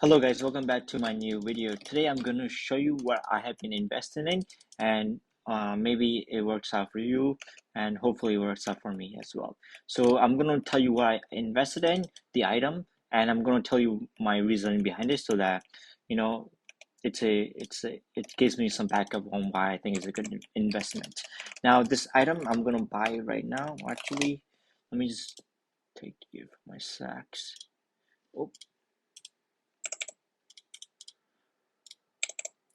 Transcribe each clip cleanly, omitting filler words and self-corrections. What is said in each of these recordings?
Hello guys, welcome back to my new video. Today I'm going to show you what I have been investing in and maybe it works out for you and hopefully it works out for me as well. So I'm going to tell you what I invested in, the item, and I'm going to tell you my reasoning behind it so that you know it gives me some backup on why I think it's a good investment. Now this item I'm going to buy right now. Actually, let me just take you my sacks. Oh.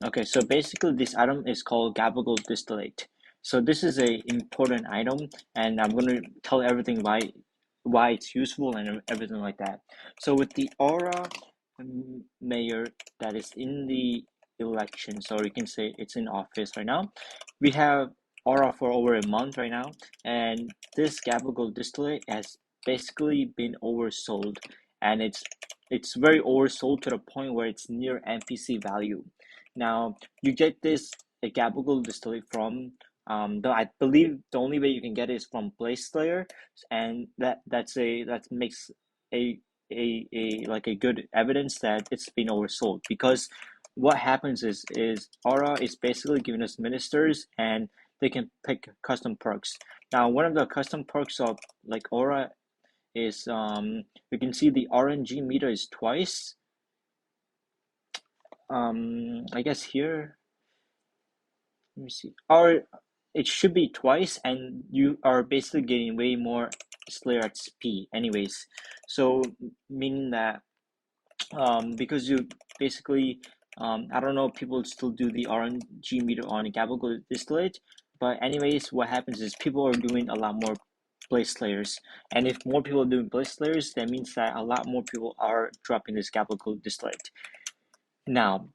Okay, so basically this item is called Gabal distillate. So this is a important item and I'm going to tell everything why it's useful and everything like that. So with the Aura mayor that is in the election, so you can say it's in office right now. We have Aura for over a month right now, and this Gabal distillate has basically been oversold, and it's very oversold to the point where it's near NPC value. Now you get this a Gabal distillate from I believe the only way you can get it is from Blaze Slayer, and that makes a like a good evidence that it's been oversold because what happens is Aura is basically giving us ministers and they can pick custom perks. Now one of the custom perks of like Aura is you can see the RNG meter is twice. I guess here, let me see. Or it should be twice, and you are basically getting way more Slayer XP, anyways. So meaning that because you basically I don't know if people still do the RNG meter on a Gabal distillate, but anyways, what happens is people are doing a lot more Blaze Slayers, and if more people are doing Blaze Slayers, that means that a lot more people are dropping this Gabal distillate. Now,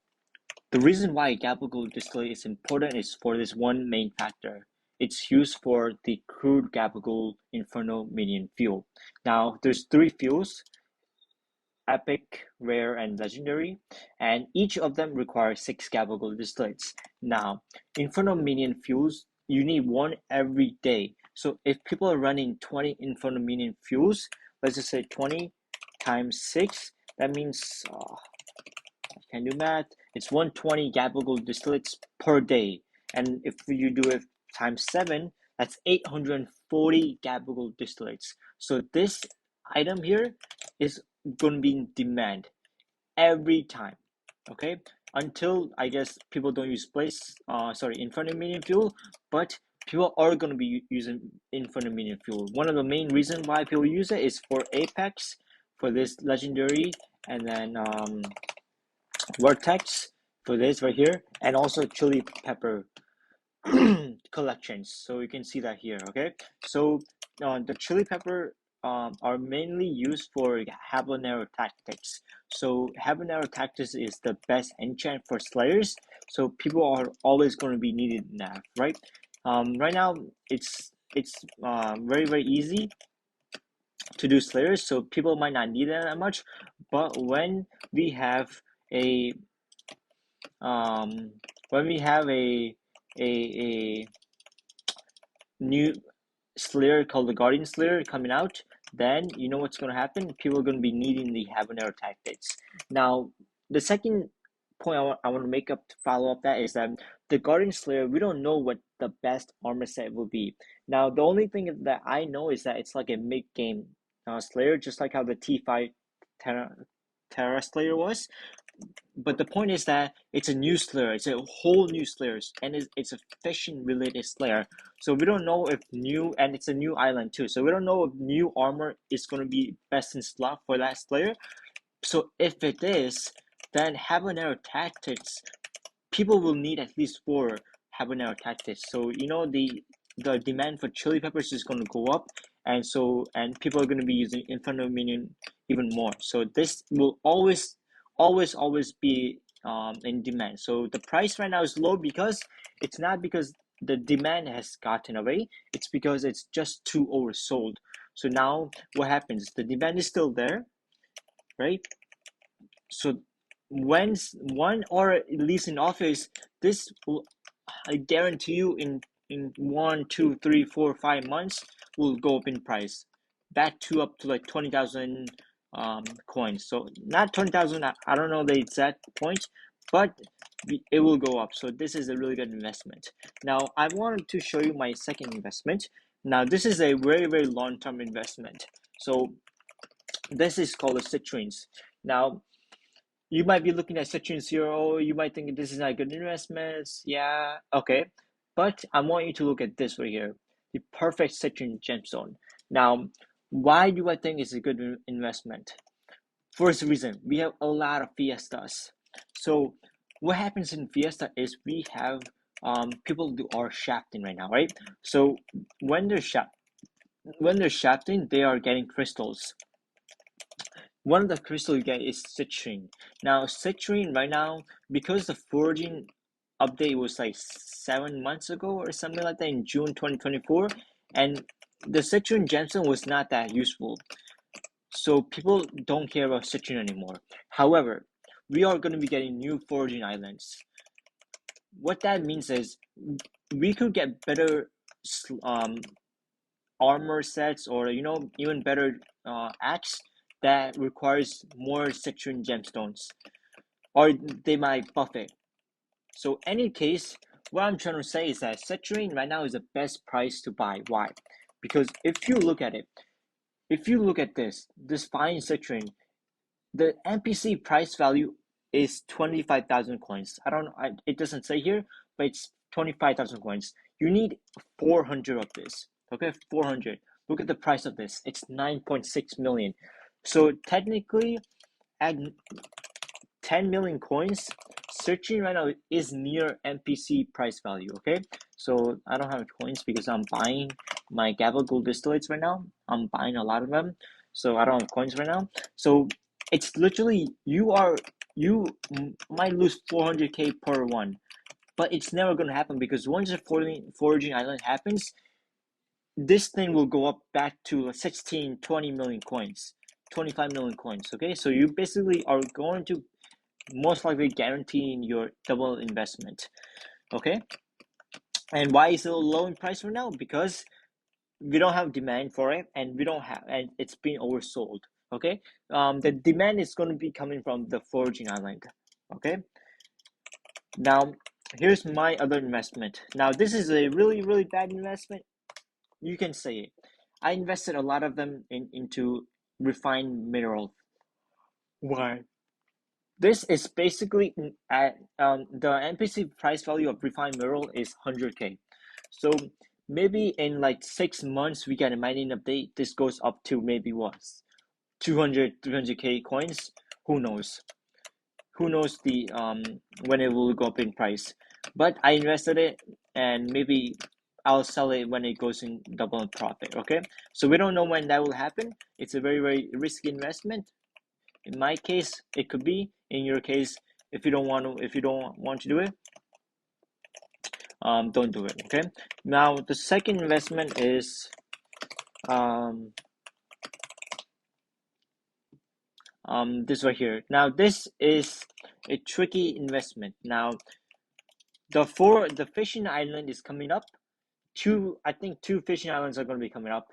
the reason why Gabal distillate is important is for this one main factor. It's used for the crude Gabal Inferno minion fuel. Now, there's three fuels: epic, rare, and legendary, and each of them requires 6 Gabal distillates. Now, Inferno minion fuels, you need one every day. So if people are running 20 Inferno minion fuels, let's just say 20 times 6, that means I can do math. It's 120 Gabal distillates per day. And if you do it times 7, that's 840 Gabal distillates. So this item here is going to be in demand every time. Okay? Until I guess people don't use Inferno minion fuel, but people are going to be using Inferno minion fuel. One of the main reasons why people use it is for Apex, for this legendary, and then Vertex for this right here, and also chili pepper collections. So you can see that here. Okay, so the chili pepper are mainly used for habanero tactics. So habanero tactics is the best enchant for slayers. So people are always going to be needing that, right? Right now it's very easy to do slayers, so people might not need that much. But we have a um, when we have a new Slayer called the Guardian Slayer coming out, then you know what's going to happen. People are going to be needing the habanero tactics. Now, the second point I want to make up to follow up that is that the Guardian Slayer, we don't know what the best armor set will be. Now, the only thing that I know is that it's like a mid-game Slayer, just like how the T5 Terra Slayer was. But the point is that it's a new Slayer. It's a whole new Slayer, and it's a fishing related Slayer. So we don't know if and it's a new island too. So we don't know if new armor is going to be best in slot for that Slayer. So if it is, then habanero tactics, people will need at least 4 habanero tactics. So you know the demand for chili peppers is going to go up, and people are going to be using Inferno minion even more. So this will always be in demand. So the price right now is low because it's not because the demand has gotten away. It's because it's just too oversold. So now what happens? The demand is still there, right? So when one or at least in office, this will, I guarantee you, in 1, 2, 3, 4, 5 months will go up in price, back to up to like 20,000 coins. So not 20,000. I don't know the exact point, but it will go up. So this is a really good investment. Now I wanted to show you my second investment. Now this is a very long-term investment. So this is called the Citrines. Now you might be looking at Citrine Zero, you might think this is not a good investment. Yeah, okay. But I want you to look at this right here, the perfect Citrine gemstone. Now, why do I think it's a good investment? First reason, we have a lot of fiestas. So what happens in fiesta is we have people do are shafting right now, right? So when they're shafting, they are getting crystals. One of the crystal you get is citrine. Now citrine right now, because the foraging update was like 7 months ago or something like that in June 2024, and the citrine gemstone was not that useful. So people don't care about citrine anymore. However, we are going to be getting new foraging islands. What that means is we could get better armor sets, or even better axe that requires more citrine gemstones, or they might buff it. So any case, what I'm trying to say is that citrine right now is the best price to buy. Why? Because if you look at it, if you look at this fine citrine, the NPC price value is 25,000 coins. I don't know, it doesn't say here, but it's 25,000 coins. You need 400 of this. Okay, 400. Look at the price of this. It's 9.6 million. So technically, at 10 million coins, searching right now is near NPC price value. Okay, so I don't have coins because I'm buying my Gabal gold distillates right now. I'm buying a lot of them, so I don't have coins right now. So it's literally you might lose 400k per one, but it's never gonna happen because once the foraging island happens, this thing will go up back to 16, 20 million coins, 25 million coins. Okay, so you basically are going to most likely guaranteeing your double investment. Okay, and why is it low in price right now? Because we don't have demand for it, and it's been oversold. Okay, the demand is going to be coming from the foraging island. Okay, now here's my other investment. Now this is a really bad investment, you can say it. I invested a lot of them into refined mineral. Why? This is basically at the NPC price value of refined mineral is 100k. So maybe in like 6 months we get a mining update. This goes up to maybe what, 200, 300k coins. Who knows? Who knows the when it will go up in price? But I invested it, and maybe I'll sell it when it goes in double in profit. Okay, so we don't know when that will happen. It's a very risky investment. In my case, it could be. In your case, if you don't want to do it, don't do it. Okay. Now the second investment is this right here. Now this is a tricky investment. Now the fishing island is coming up. I think two fishing islands are going to be coming up.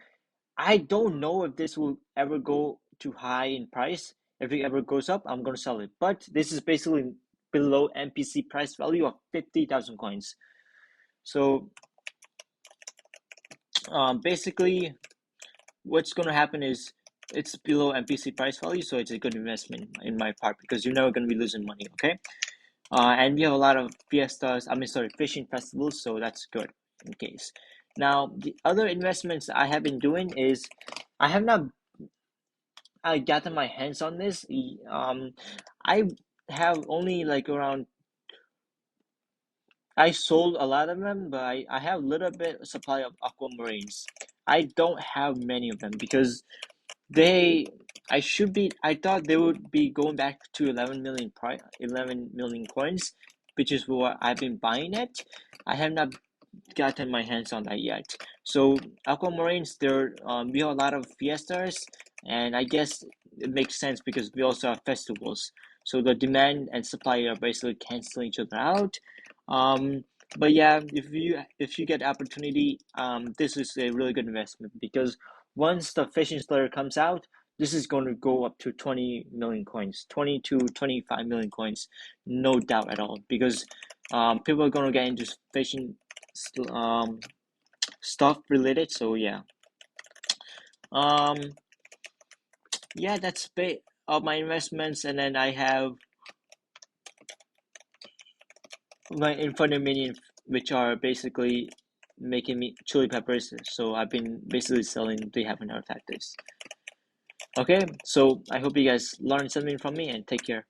I don't know if this will ever go too high in price. If it ever goes up, I'm going to sell it. But this is basically below NPC price value of 50,000 coins. So basically, what's going to happen is it's below NPC price value, so it's a good investment in my part because you're never going to be losing money. Okay, and we have a lot of fishing festivals, so that's good in case. Now the other investments I have been doing is I have not gotten my hands on this. I have only like around. I sold a lot of them, but I have a little bit supply of aquamarines. I don't have many of them because I thought they would be going back to 11 million coins, which is what I've been buying it. I have not gotten my hands on that yet. So aquamarines, we have a lot of fiestas, and I guess it makes sense because we also have festivals. So the demand and supply are basically canceling each other out. But yeah, if you get the opportunity, this is a really good investment because once the fishing slayer comes out, this is going to go up to 20 million coins, 20 to 25 million coins, no doubt at all, because people are going to get into fashion stuff related. So yeah, yeah, that's bit of my investments. And then I have my infinite minion, which are basically making me chili peppers. So I've been basically selling the happen artifactors. Okay, so I hope you guys learned something from me, and take care.